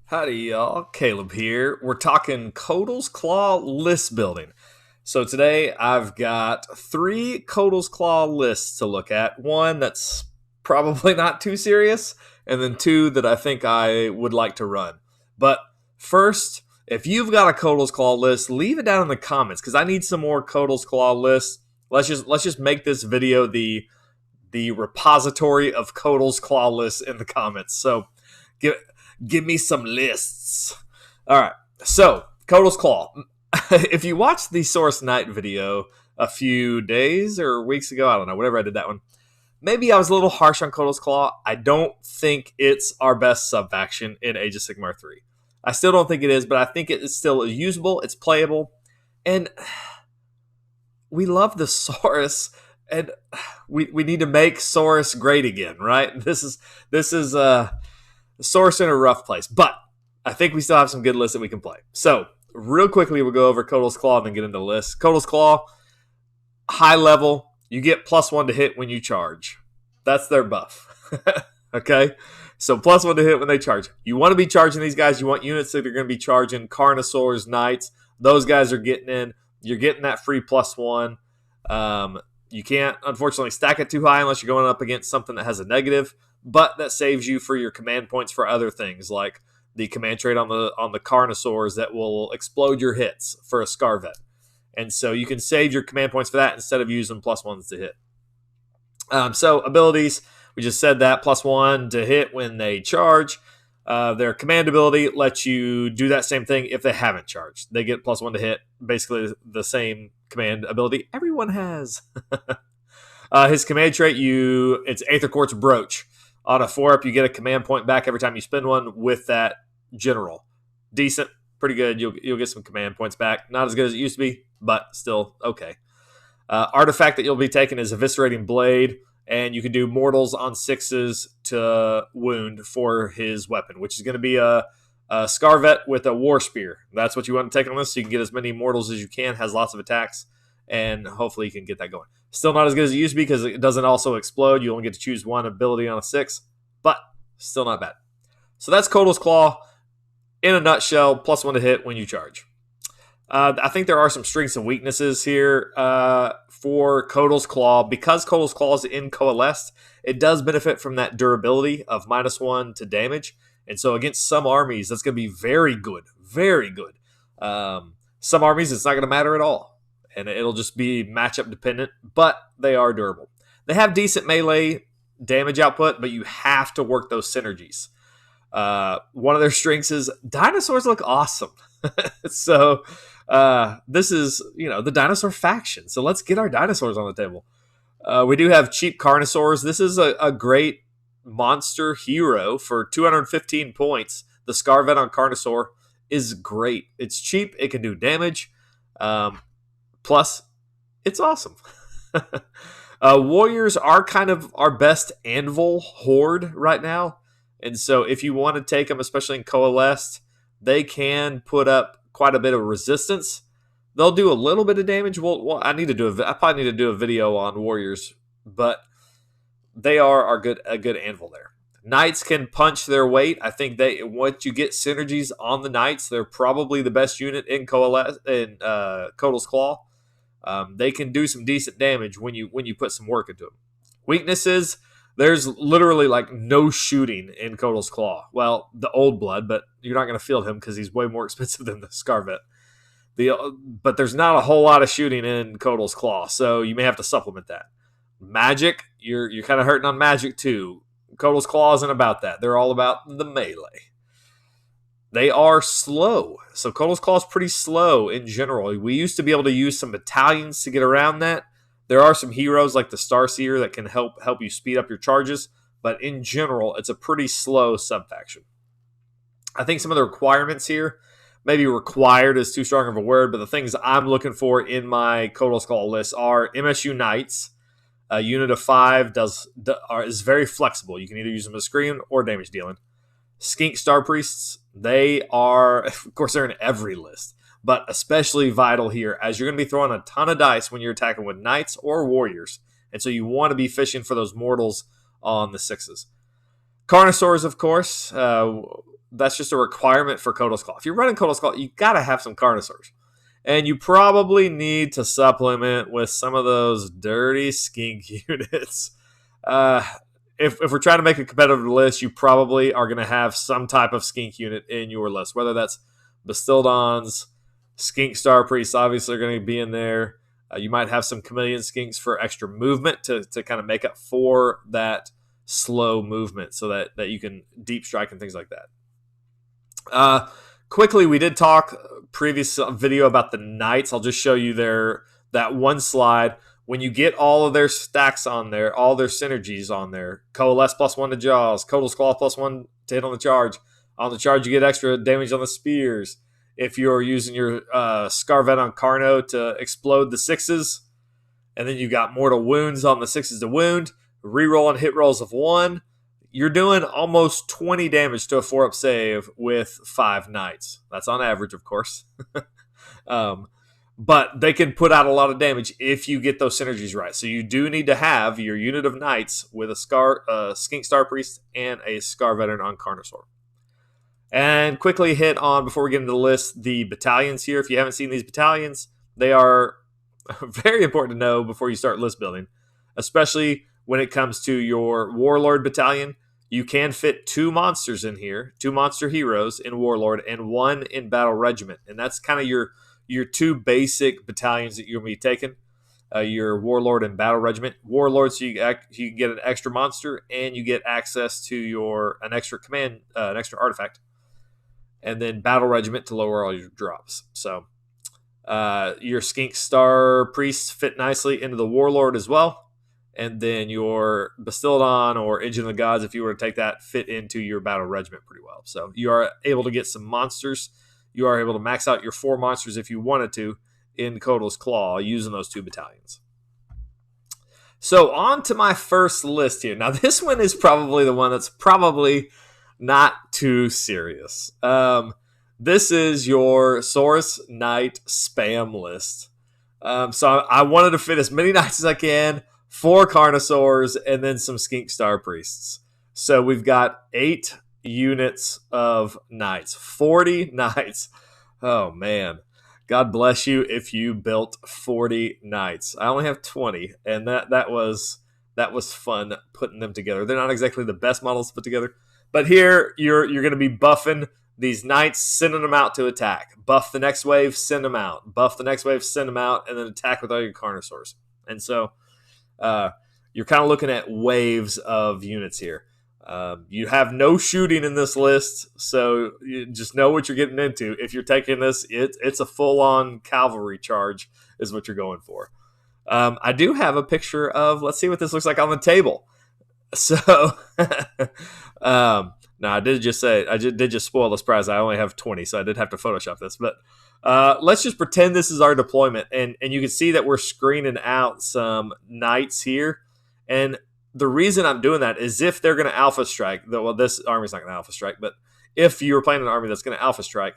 Howdy, y'all. Caleb here. We're talking Koatl's Claw list building. So today I've got three Koatl's Claw lists to look at. One that's probably not too serious, and then two that I think I would like to run. But first, if you've got a Koatl's Claw list, leave it down in the comments because I need some more Koatl's Claw lists. Let's just make this video the repository of Koatl's Claw lists in the comments. So give give me some lists. All right. So, Koatl's Claw. If you watched the Saurus Knight video a few days or weeks ago, I don't know, whatever I did that one, maybe I was a little harsh on Koatl's Claw. I don't think it's our best sub-faction in Age of Sigmar 3. I still don't think it is, but I think it is still usable, it's playable, and we love the Saurus, and we need to make Saurus great again, right? This is Saurus in a rough place, but I think we still have some good lists that we can play. So, real quickly, we'll go over Koatl's Claw and then get into the list. Koatl's Claw, high level, you get +1 to hit when you charge. That's their buff. Okay? So, +1 to hit when they charge. You want to be charging these guys. You want units that are going to be charging Carnosaurs, Knights. Those guys are getting in. You're getting that free +1. You can't, unfortunately, stack it too high unless you're going up against something that has a negative, but that saves you for your command points for other things, like the command trait on the Carnosaurs that will explode your hits for a Scarvet. And so you can save your command points for that instead of using +1s to hit. So abilities, we just said that, +1 to hit when they charge. Their command ability lets you do that same thing if they haven't charged. They get +1 to hit, basically the same command ability everyone has. His command trait, it's Aether Quartz Brooch. On a 4-up, you get a command point back every time you spend one with that general. Decent, pretty good. You'll get some command points back. Not as good as it used to be, but still okay. Artifact that you'll be taking is Eviscerating Blade, and you can do mortals on 6s to wound for his weapon, which is going to be a Scarvet with a War Spear. That's what you want to take on this, so you can get as many mortals as you can, has lots of attacks, and hopefully you can get that going. Still not as good as it used to be because it doesn't also explode. You only get to choose one ability on a 6, but still not bad. So that's Koatl's Claw in a nutshell, +1 to hit when you charge. I think there are some strengths and weaknesses here for Koatl's Claw. Because Koatl's Claw is in Coalesced, it does benefit from that durability of -1 to damage. And so against some armies, that's going to be very good. Very good. Some armies, it's not going to matter at all. And it'll just be matchup dependent, but they are durable. They have decent melee damage output, but you have to work those synergies. One of their strengths is dinosaurs look awesome. So this is, the dinosaur faction. So let's get our dinosaurs on the table. We do have cheap Carnosaurs. This is a great monster hero for 215 points. The Scarvet on Carnosaur is great. It's cheap. It can do damage. Plus, it's awesome. Warriors are kind of our best anvil horde right now. And so if you want to take them, especially in Coalesced, they can put up quite a bit of resistance. They'll do a little bit of damage. I probably need to do a video on Warriors, but they are a good anvil there. Knights can punch their weight. I think once you get synergies on the Knights, they're probably the best unit in Koatl's Claw. They can do some decent damage when you put some work into them. Weaknesses, there's literally like no shooting in Koatl's Claw. Well, the Old Blood, but you're not going to field him because he's way more expensive than the Scarvet. But there's not a whole lot of shooting in Koatl's Claw, so you may have to supplement that. Magic, you're kind of hurting on magic too. Koatl's Claw isn't about that. They're all about the melee. They are slow. So Koatl's Claw is pretty slow in general. We used to be able to use some battalions to get around that. There are some heroes like the Starseer that can help you speed up your charges, but in general, it's a pretty slow sub-faction. I think some of the requirements here, maybe required is too strong of a word, but the things I'm looking for in my Koatl's Claw list are MSU Knights. A unit of 5 is very flexible. You can either use them as screen or damage dealing. Skink Star Priests, they are, of course, they're in every list, but especially vital here as you're going to be throwing a ton of dice when you're attacking with Knights or Warriors. And so you want to be fishing for those mortals on the 6s. Carnosaurs, of course, that's just a requirement for Koatl's Claw. If you're running Koatl's Claw, you got to have some Carnosaurs. And you probably need to supplement with some of those dirty skink units. Uh, if we're trying to make a competitive list, you probably are going to have some type of skink unit in your list, whether that's Bastildons, Skink Star Priests, obviously are going to be in there. You might have some Chameleon Skinks for extra movement to kind of make up for that slow movement so that you can deep strike and things like that. Quickly, we did talk previous video about the knights. I'll just show you that one slide. When you get all of their stacks on there, all their synergies on there, Coalesce +1 to Jaws, Koatl's Claw +1 to hit on the charge. On the charge, you get extra damage on the spears. If you're using your Scarvet on Carno to explode the 6s, and then you got mortal wounds on the 6s to wound, reroll and hit rolls of 1, you're doing almost 20 damage to a 4-up save with 5 knights. That's on average, of course. But they can put out a lot of damage if you get those synergies right. So you do need to have your unit of knights with a Skink Star Priest and a Scar Veteran on Carnosaur. And quickly hit on, before we get into the list, the battalions here. If you haven't seen these battalions, they are very important to know before you start list building, especially when it comes to your Warlord battalion. You can fit 2 monsters in here, 2 monster heroes in Warlord and 1 in Battle Regiment. And that's kind of your 2 basic battalions that you're going to be taking. Your Warlord and Battle Regiment. Warlord, so you can get an extra monster and you get access to an extra command, an extra artifact. And then Battle Regiment to lower all your drops. So your Skink Star Priests fit nicely into the Warlord as well. And then your Bastildon or Engine of the Gods, if you were to take that, fit into your Battle Regiment pretty well. So you are able to get some monsters. You are able to max out your 4 monsters if you wanted to in Koatl's Claw using those 2 battalions. So on to my first list here. Now this one is probably the one that's probably not too serious. This is your Saurus Knight spam list. So I wanted to fit as many knights as I can, 4 Carnosaurs, and then some Skink Star Priests. So we've got 8 units of knights, 40 knights. Oh man, God bless you if you built 40 knights. I only have 20, and that was fun putting them together. They're not exactly the best models to put together, but here you're going to be buffing these knights, sending them out to attack. Buff the next wave, send them out. Buff the next wave, send them out, and then attack with all your Carnosaurs. And so you're kind of looking at waves of units here. You have no shooting in this list, so you just know what you're getting into. If you're taking this, it's a full-on cavalry charge is what you're going for. I do have a picture of, let's see what this looks like on the table. So, no, I did just spoil the surprise. I only have 20, so I did have to Photoshop this. But let's just pretend this is our deployment, and you can see that we're screening out some knights here. And the reason I'm doing that is if they're going to alpha strike, well, this army's not going to alpha strike, but if you were playing an army that's going to alpha strike,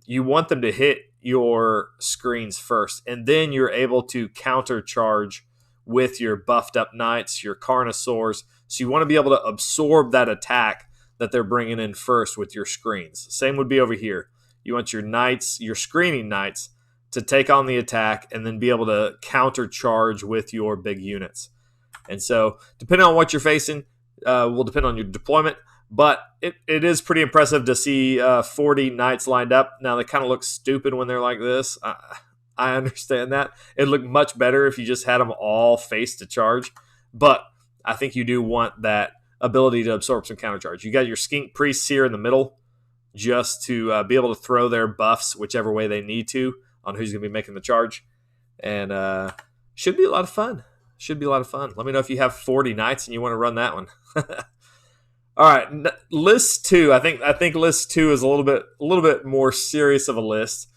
you want them to hit your screens first, and then you're able to counter charge with your buffed up knights, your Carnosaurs. So you want to be able to absorb that attack that they're bringing in first with your screens. Same would be over here. You want your knights, your screening knights, to take on the attack and then be able to counter charge with your big units. And so depending on what you're facing will depend on your deployment, but it is pretty impressive to see 40 knights lined up. Now, they kind of look stupid when they're like this. I understand that. It'd look much better if you just had them all face to charge, but I think you do want that ability to absorb some counter charge. You got your Skink Priests here in the middle just to be able to throw their buffs whichever way they need to on who's going to be making the charge. And should be a lot of fun. Should be a lot of fun. Let me know if you have 40 knights and you want to run that one. All right, list 2. I think list 2 is a little bit more serious of a list.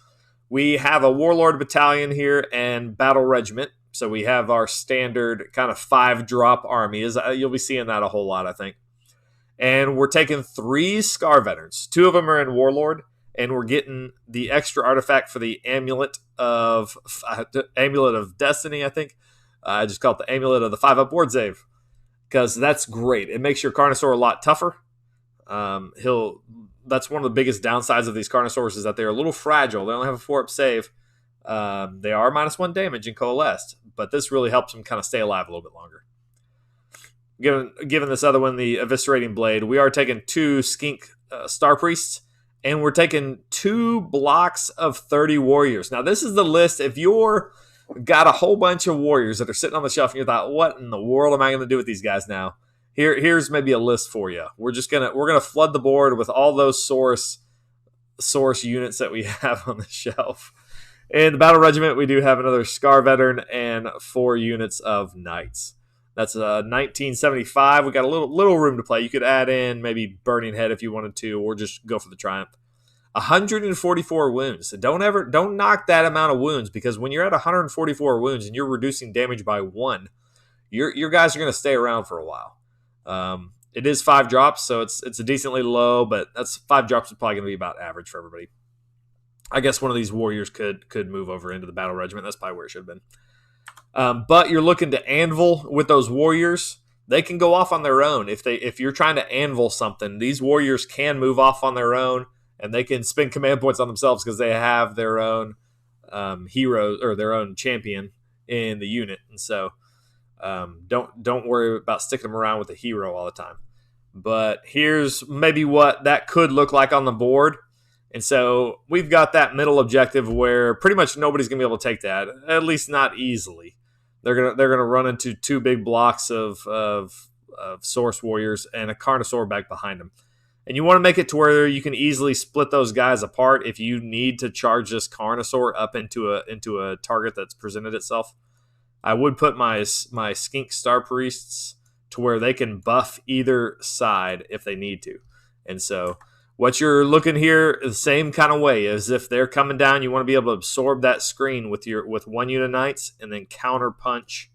We have a Warlord battalion here and Battle Regiment. So we have our standard kind of 5-drop army. You'll be seeing that a whole lot, I think. And we're taking 3 Scar Veterans. 2 of them are in Warlord, and we're getting the extra artifact for the Amulet of Destiny, I think. I just call it the Amulet of the 5-up ward save, because that's great. It makes your Carnosaur a lot tougher. That's one of the biggest downsides of these Carnosaurs is that they're a little fragile. They only have a 4-up save. They are -1 damage in Coalesced, but this really helps them kind of stay alive a little bit longer. Given this other one, the Eviscerating Blade, we are taking 2 Skink Star Priests, and we're taking 2 blocks of 30 Warriors. Now, this is the list. If you're got a whole bunch of Warriors that are sitting on the shelf and you thought, what in the world am I going to do with these guys now? Here's maybe a list for you. We're gonna flood the board with all those Saurus units that we have on the shelf. In the Battle Regiment, we do have another Scar Veteran and 4 units of Knights. That's 1975. We got a little room to play. You could add in maybe Burning Head if you wanted to, or just go for the Triumph. 144 wounds. Don't knock that amount of wounds, because when you're at 144 wounds and you're reducing damage by 1, your guys are going to stay around for a while. It is 5 drops, so it's a decently low, but that's 5 drops is probably going to be about average for everybody. I guess one of these Warriors could move over into the Battle Regiment. That's probably where it should have been. But you're looking to anvil with those Warriors. They can go off on their own. If you're trying to anvil something, these Warriors can move off on their own, and they can spend command points on themselves because they have their own heroes or their own champion in the unit. And so don't worry about sticking them around with a hero all the time. But here's maybe what that could look like on the board. And so we've got that middle objective where pretty much nobody's going to be able to take that, at least not easily. They're gonna run into 2 big blocks of Saurus Warriors and a Carnosaur back behind them. And you want to make it to where you can easily split those guys apart if you need to charge this Carnosaur up into a target that's presented itself. I would put my Skink Star Priests to where they can buff either side if they need to. And so what you're looking here the same kind of way as if they're coming down, you want to be able to absorb that screen with 1 unit of Knights and then counter punch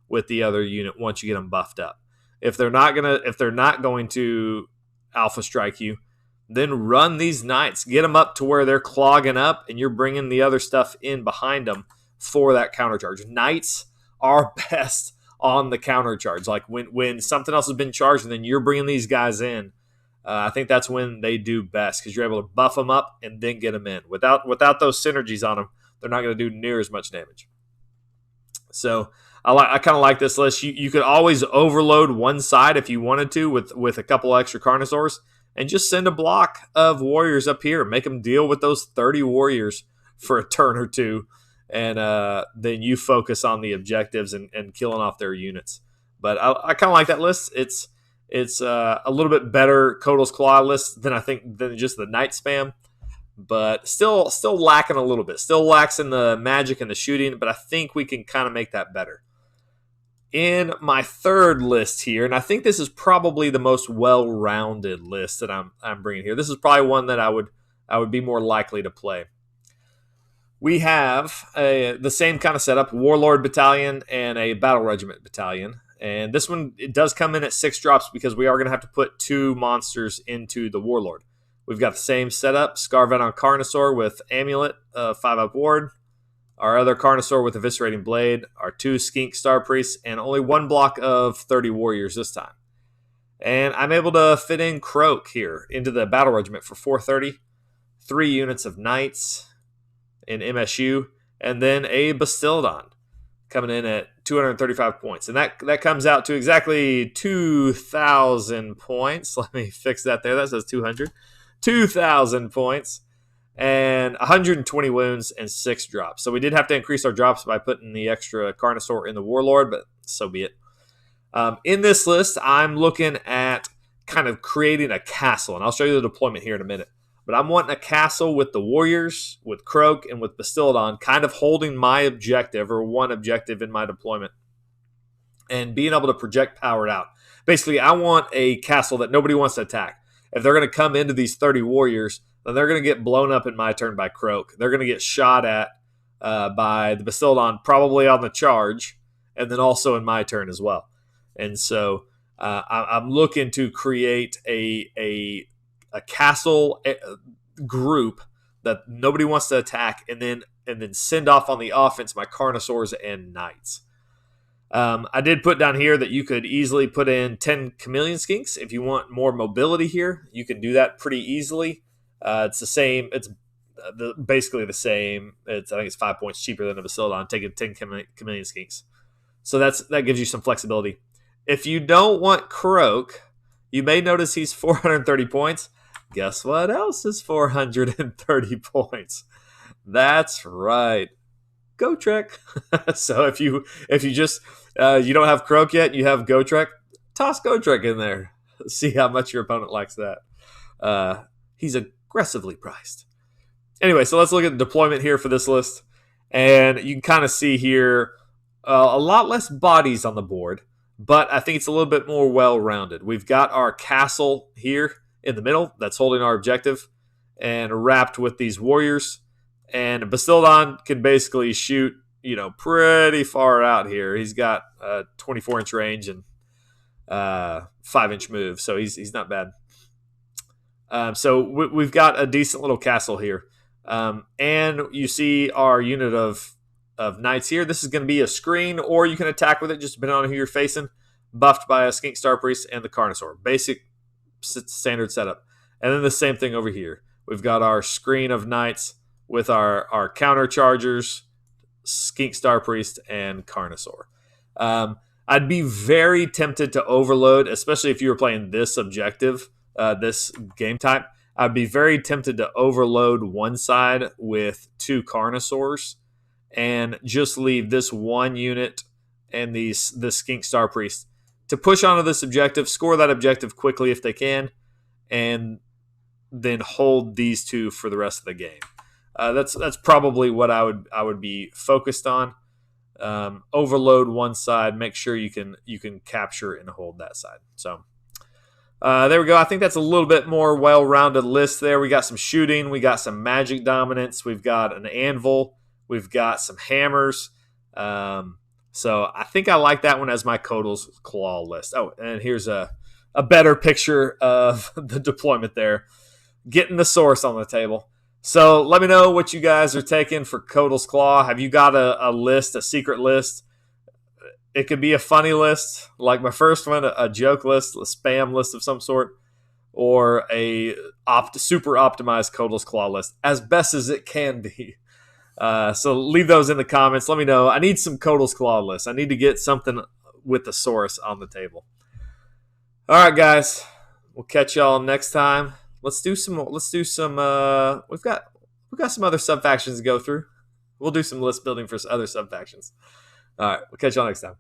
with the other unit once you get them buffed up. If they're not going to Alpha Strike you, then run these Knights, get them up to where they're clogging up, and you're bringing the other stuff in behind them for that counter charge. Knights are best on the counter charge. Like when something else has been charged and then you're bringing these guys in, I think that's when they do best, because you're able to buff them up and then get them in. Without those synergies on them, they're not going to do near as much damage. So I kind of like this list. You could always overload one side if you wanted to with a couple extra Carnosaurs and just send a block of Warriors up here. Make them deal with those 30 Warriors for a turn or two, and then you focus on the objectives and killing off their units. But I kind of like that list. It's a little bit better Koatl's Claw list than just the Knight spam, but still lacking a little bit. Still lacks in the magic and the shooting, but I think we can kind of make that better. In my third list here, and I think this is probably the most well-rounded list that I'm bringing here. This is probably one that I would be more likely to play. We have the same kind of setup: Warlord Battalion and a Battle Regiment Battalion. And this one, it does come in at 6 drops because we are going to have to put 2 monsters into the Warlord. We've got the same setup: Scarvet on Carnosaur with Amulet, 5-up ward. Our other Carnosaur with Eviscerating Blade. Our 2 Skink Star Priests, and only 1 block of 30 Warriors this time. And I'm able to fit in Croak here into the Battle Regiment for 430. 3 units of Knights in MSU, and then a Bastildon coming in at 235 points. And that comes out to exactly 2,000 points. Let me fix that there. That says 200. 2,000 points and 120 wounds and 6 drops. So we did have to increase our drops by putting the extra Carnosaur in the Warlord, but so be it. In this list, I'm looking at kind of creating a castle, and I'll show you the deployment here in a minute. But I'm wanting a castle with the Warriors, with Croak, and with Bastildon, kind of holding my objective, or one objective in my deployment, and being able to project power out. Basically, I want a castle that nobody wants to attack. If they're going to come into these 30 Warriors, then they're going to get blown up in my turn by Croak. They're going to get shot at by the Bastildon, probably on the charge, and then also in my turn as well. And so I'm looking to create a castle group that nobody wants to attack, and then send off on the offense my Carnosaurs and Knights. I did put down here that you could easily put in 10 chameleon skinks if you want more mobility here. You can do that pretty easily. It's the same. It's basically the same. I think it's 5 points cheaper than a Bastiladon, taking 10 chameleon skinks. So that gives you some flexibility. If you don't want Croak, you may notice he's 430 points. Guess what else is 430 points? That's right, Gotrek. So if you just you don't have Croak yet, you have Gotrek, toss Gotrek in there. See how much your opponent likes that. He's aggressively priced. Anyway, so let's look at the deployment here for this list. And you can kind of see here a lot less bodies on the board, but I think it's a little bit more well-rounded. We've got our castle here in the middle that's holding our objective and wrapped with these warriors. And Bastiladon can basically shoot, pretty far out here. He's got a 24-inch range and 5-inch move, so he's not bad. So we've got a decent little castle here. And you see our unit of knights here. This is going to be a screen, or you can attack with it, just depending on who you're facing. Buffed by a Skink Star Priest and the Carnosaur. Basic standard setup. And then the same thing over here. We've got our screen of knights with our counter chargers, Skink Star Priest, and Carnosaur. I'd be very tempted to overload, especially if you were playing this objective, this game type. I'd be very tempted to overload one side with 2 Carnosaurs and just leave this one unit and the Skink Star Priest to push onto this objective, score that objective quickly if they can, and then hold these 2 for the rest of the game. That's probably what I would be focused on. Overload one side, make sure you can capture and hold that side. So there we go. I think that's a little bit more well-rounded list there. We got some shooting, we got some magic dominance, we've got an anvil, we've got some hammers. So I think I like that one as my Koatl's Claw list. Oh, and here's a better picture of the deployment there. Getting the Saurus on the table. So let me know what you guys are taking for Koatl's Claw. Have you got a list, a secret list? It could be a funny list, like my first one, a joke list, a spam list of some sort, or a super optimized Koatl's Claw list, as best as it can be. So leave those in the comments. Let me know. I need some Koatl's Claw lists. I need to get something with the Saurus on the table. All right, guys. We'll catch y'all next time. Let's do some. We've got some other sub factions to go through. We'll do some list building for other sub factions. All right. We'll catch y'all next time.